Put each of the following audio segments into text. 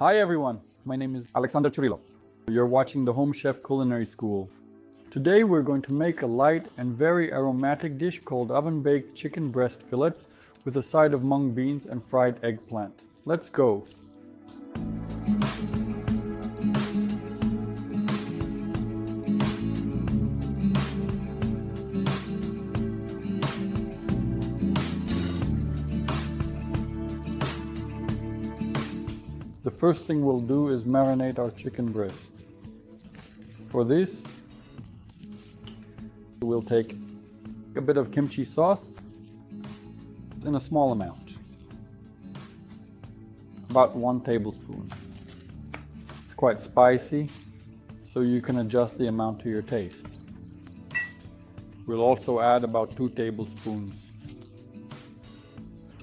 Hi everyone, my name is Alexander Churilov. You're watching the Home Chef Culinary School. Today we're going to make a light and very aromatic dish called oven-baked chicken breast fillet with a side of mung beans and fried eggplant. Let's go! The first thing we'll do is marinate our chicken breast. For this, we'll take a bit of kimchi sauce in a small amount, about 1 tablespoon. It's quite spicy, so you can adjust the amount to your taste. We'll also add about 2 tablespoons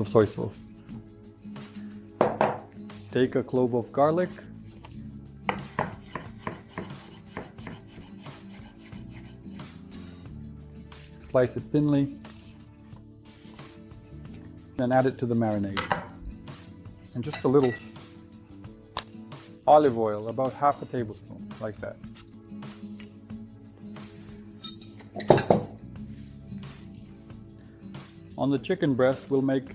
of soy sauce. Take a clove of garlic, slice it thinly, and add it to the marinade. And just a little olive oil, about half a tablespoon, like that. On the chicken breast, we'll make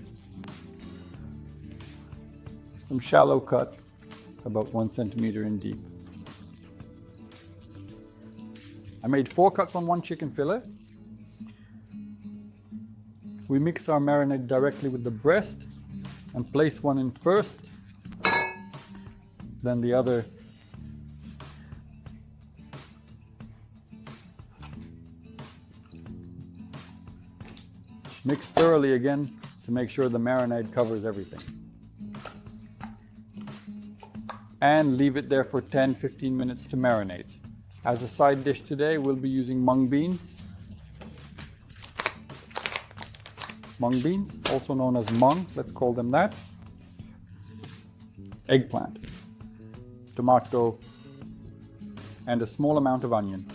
some shallow cuts, about 1 centimeter in deep. I made 4 cuts on 1 chicken fillet. We mix our marinade directly with the breast and place one in first, then the other. Mix thoroughly again to make sure the marinade covers everything. And leave it there for 10-15 minutes to marinate. As a side dish today, we'll be using mung beans. Mung beans, also known as mung, let's call them that. Eggplant, tomato, and a small amount of onion.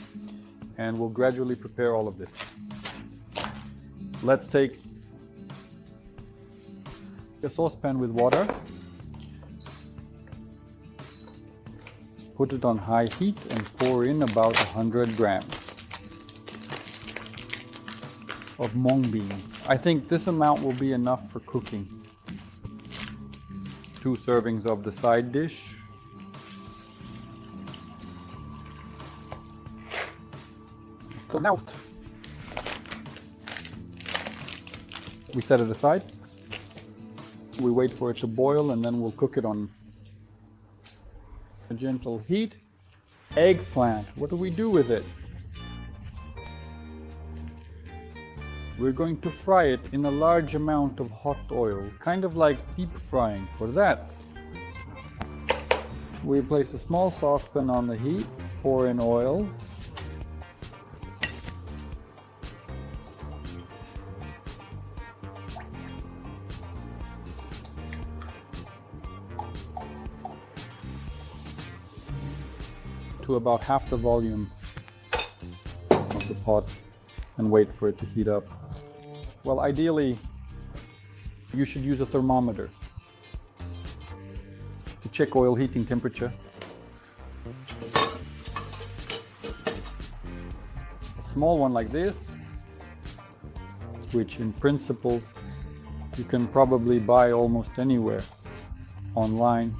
And we'll gradually prepare all of this. Let's take a saucepan with water. Put it on high heat and pour in about 100 grams of mung beans. I think this amount will be enough for cooking. 2 servings of the side dish. Come out. We set it aside. We wait for it to boil and then we'll cook it on a gentle heat. Eggplant, what do we do with it? We're going to fry it in a large amount of hot oil, kind of like deep frying. For that, we place a small saucepan on the heat, pour in oil, to about half the volume of the pot and wait for it to heat up. Well, ideally, you should use a thermometer to check oil heating temperature. A small one like this, which in principle you can probably buy almost anywhere online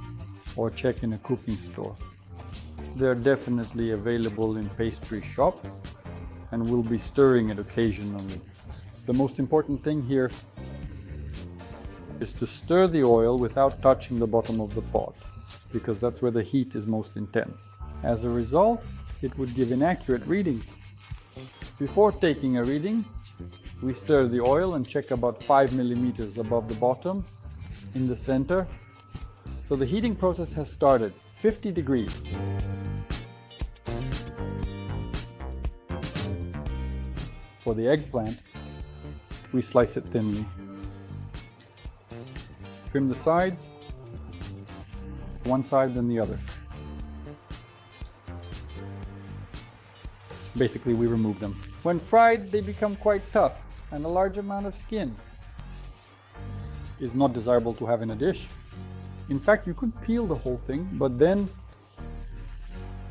or check in a cooking store. They're definitely available in pastry shops and we'll be stirring it occasionally. The most important thing here is to stir the oil without touching the bottom of the pot, because that's where the heat is most intense. As a result, it would give inaccurate readings. Before taking a reading, we stir the oil and check about 5 millimeters above the bottom in the center. So the heating process has started. 50 degrees. For the eggplant, we slice it thinly. Trim the sides, one side then the other. Basically, we remove them. When fried, they become quite tough and a large amount of skin is not desirable to have in a dish. In fact, you could peel the whole thing, but then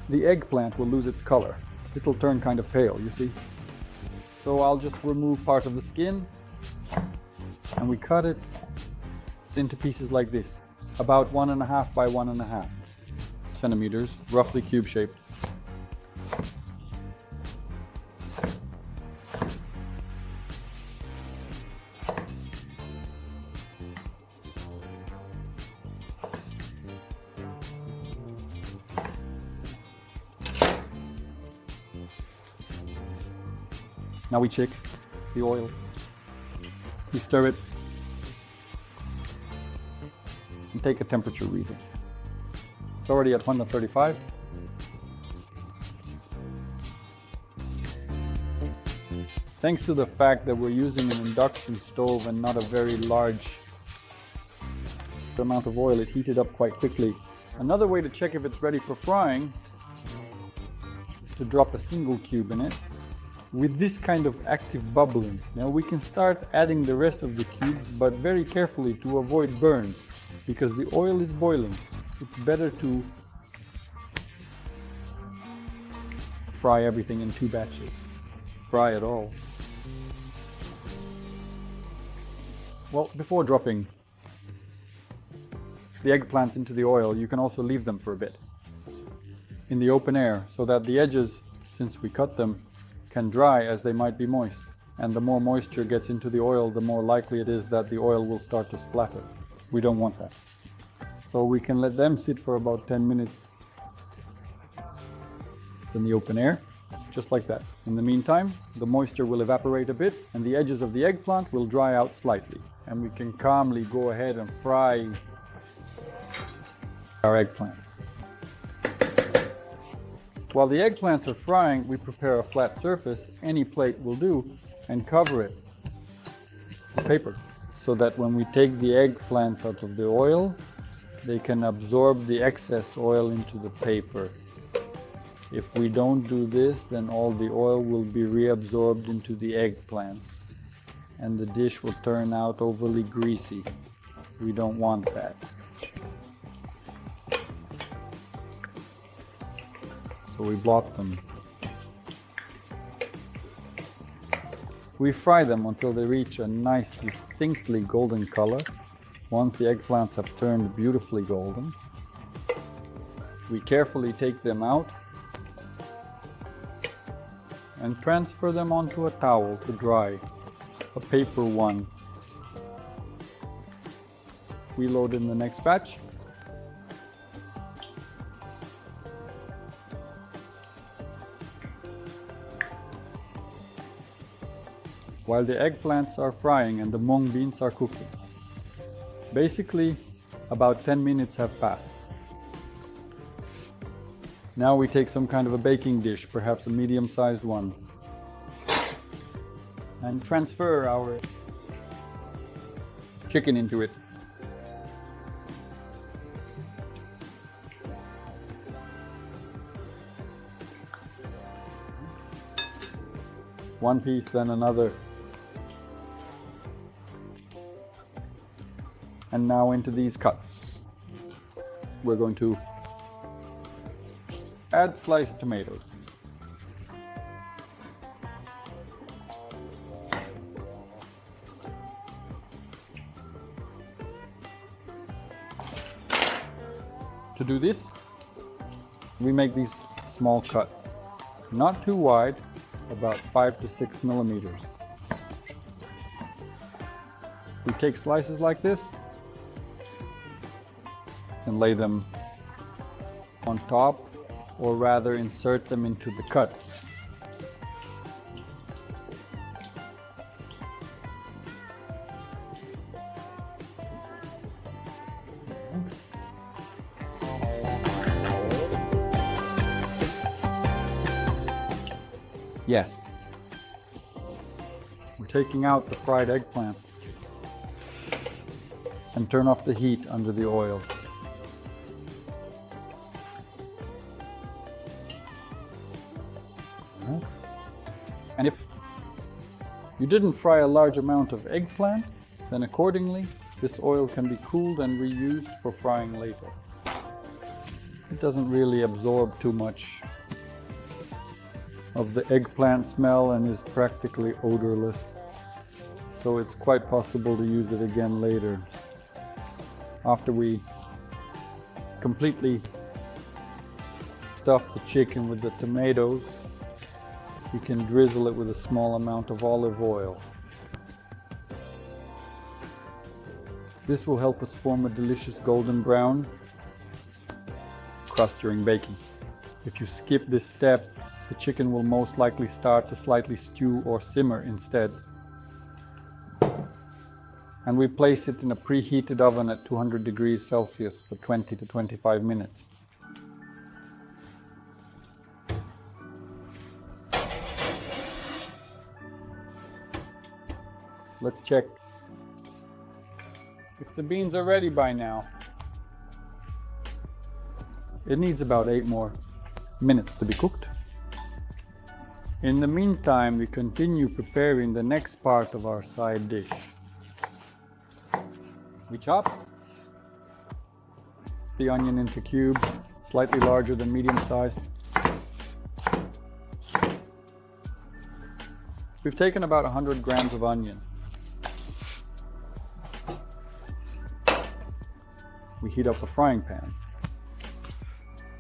the eggplant will lose its color. It'll turn kind of pale, you see. So I'll just remove part of the skin and we cut it into pieces like this, about 1.5 by 1.5 centimeters, roughly cube shaped. Now we check the oil. We stir it and take a temperature reading. It's already at 135. Thanks to the fact that we're using an induction stove and not a very large amount of oil, it heated up quite quickly. Another way to check if it's ready for frying is to drop a single cube in it. With this kind of active bubbling, now we can start adding the rest of the cubes, but very carefully to avoid burns, because the oil is boiling. It's better to fry everything in 2 batches. Fry it all. Well, before dropping the eggplants into the oil, you can also leave them for a bit in the open air, so that the edges, since we cut them, can dry as they might be moist. And the more moisture gets into the oil, the more likely it is that the oil will start to splatter. We don't want that. So we can let them sit for about 10 minutes in the open air, just like that. In the meantime, the moisture will evaporate a bit and the edges of the eggplant will dry out slightly. And we can calmly go ahead and fry our eggplants. While the eggplants are frying, we prepare a flat surface, any plate will do, and cover it with paper, so that when we take the eggplants out of the oil, they can absorb the excess oil into the paper. If we don't do this, then all the oil will be reabsorbed into the eggplants, and the dish will turn out overly greasy. We don't want that. So we blot them. We fry them until they reach a nice, distinctly golden color. Once the eggplants have turned beautifully golden, we carefully take them out and transfer them onto a towel to dry, a paper one. We load in the next batch. While the eggplants are frying and the mung beans are cooking. Basically, about 10 minutes have passed. Now we take some kind of a baking dish, perhaps a medium-sized one, and transfer our chicken into it. One piece, then another. And now into these cuts. We're going to add sliced tomatoes. To do this, we make these small cuts, not too wide, about 5 to 6 millimeters. We take slices like this and lay them on top, or rather insert them into the cuts. Yes, we're taking out the fried eggplants and turn off the heat under the oil. And if you didn't fry a large amount of eggplant, then accordingly This oil can be cooled and reused for frying later. It doesn't really absorb too much of the eggplant smell and is practically odorless, so it's quite possible to use it again later. After we completely stuff the chicken with the tomatoes, we can drizzle it with a small amount of olive oil. This will help us form a delicious golden brown crust during baking. If you skip this step, the chicken will most likely start to slightly stew or simmer instead. And we place it in a preheated oven at 200 degrees Celsius for 20 to 25 minutes. Let's check if the beans are ready by now. It needs about 8 more minutes to be cooked. In the meantime, we continue preparing the next part of our side dish. We chop the onion into cubes, slightly larger than medium sized. We've taken about 100 grams of onion. We heat up a frying pan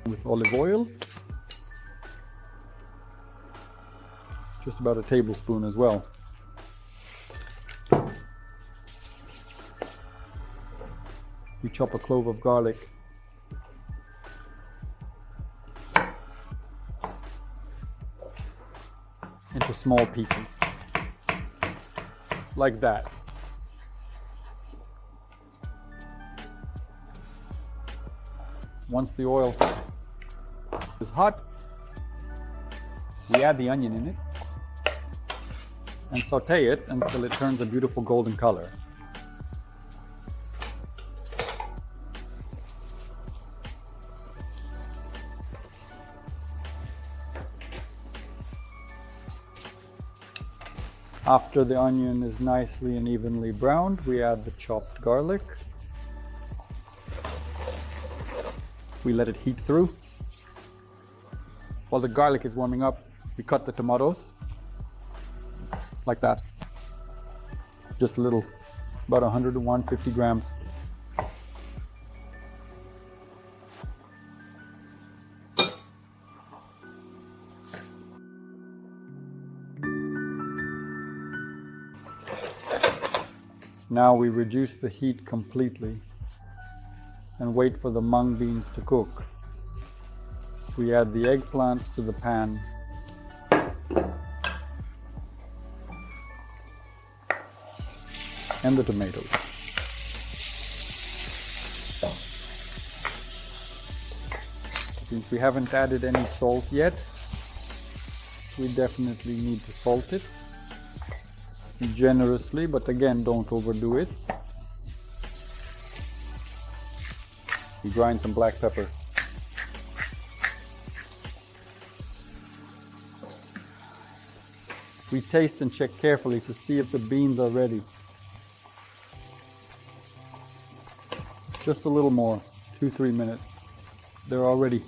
with olive oil, just about a tablespoon as well. We chop a clove of garlic. Into small pieces, like that. Once the oil is hot, we add the onion in it and saute it until it turns a beautiful golden color. After the onion is nicely and evenly browned, we add the chopped garlic. We let it heat through. While the garlic is warming up, we cut the tomatoes, like that. Just a little, about 100 to 150 grams. Now we reduce the heat completely and wait for the mung beans to cook. We add the eggplants to the pan. And the tomatoes. Since we haven't added any salt yet, we definitely need to salt it generously, but again, don't overdo it. We grind some black pepper. We taste and check carefully to see if the beans are ready. Just a little more, 2-3 minutes. They're already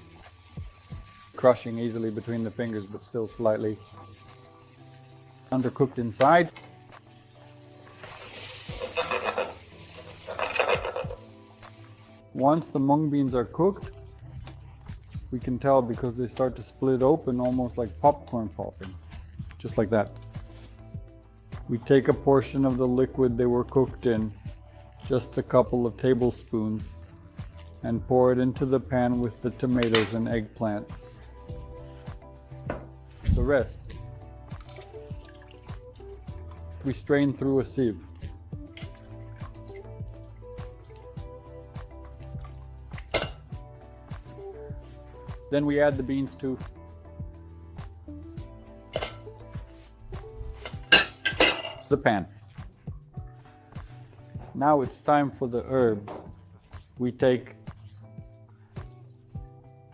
crushing easily between the fingers, but still slightly undercooked inside. Once the mung beans are cooked, we can tell because they start to split open almost like popcorn popping, just like that. We take a portion of the liquid they were cooked in, just a couple of tablespoons, and pour it into the pan with the tomatoes and eggplants. The rest, we strain through a sieve. Then we add the beans to the pan. Now it's time for the herbs. We take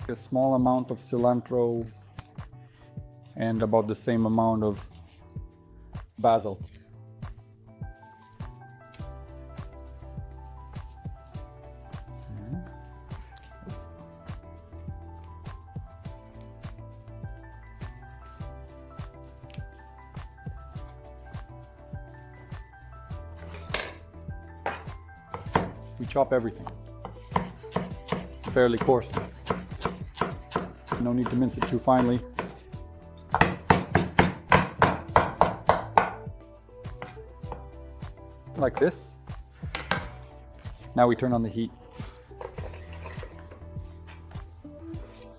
a small amount of cilantro and about the same amount of basil. we chop everything fairly coarsely. No need to mince it too finely. Like this. Now we turn on the heat.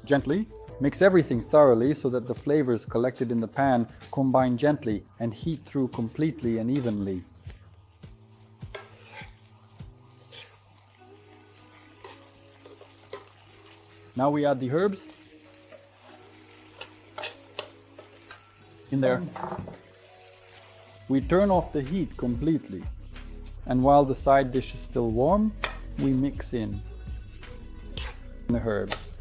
Gently mix everything thoroughly so that the flavors collected in the pan combine gently and heat through completely and evenly. Now we add the herbs in there. We turn off the heat completely, and while the side dish is still warm, we mix in the herbs.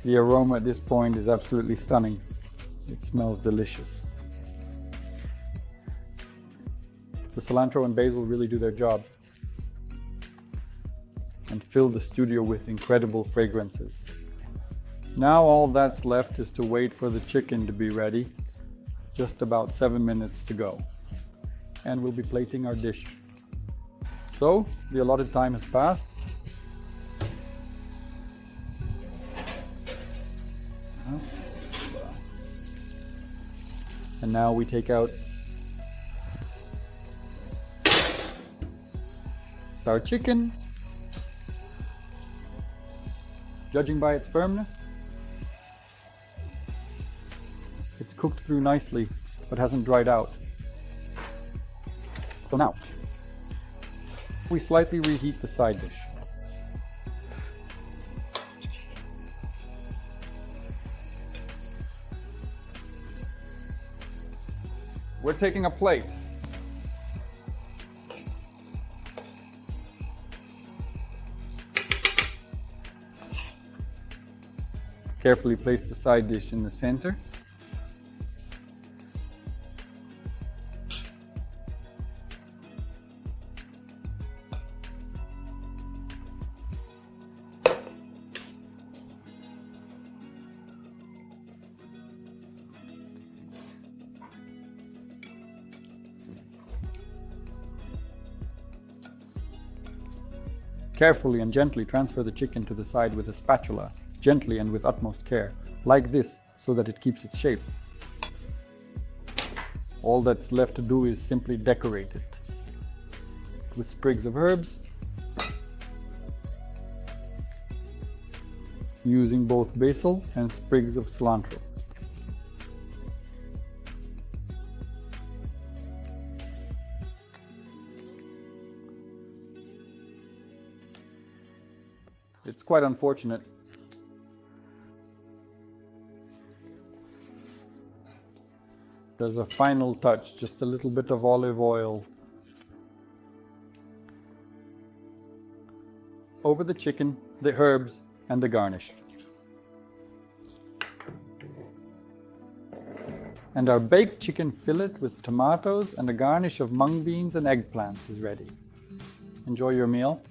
The aroma at this point is absolutely stunning. It smells delicious. The cilantro and basil really do their job and fill the studio with incredible fragrances. Now all that's left is to wait for the chicken to be ready. Just about 7 minutes to go. And we'll be plating our dish. So, the allotted time has passed. And now we take out our chicken. Judging by its firmness, it's cooked through nicely, but hasn't dried out. So now, we slightly reheat the side dish. We're taking a plate. Carefully place the side dish in the center. Carefully and gently transfer the chicken to the side with a spatula, gently and with utmost care, like this, so that it keeps its shape. All that's left to do is simply decorate it with sprigs of herbs, using both basil and sprigs of cilantro. It's quite unfortunate there's a final touch, just a little bit of olive oil over the chicken, the herbs, and the garnish. And our baked chicken fillet with tomatoes and a garnish of mung beans and eggplants is ready. Enjoy your meal.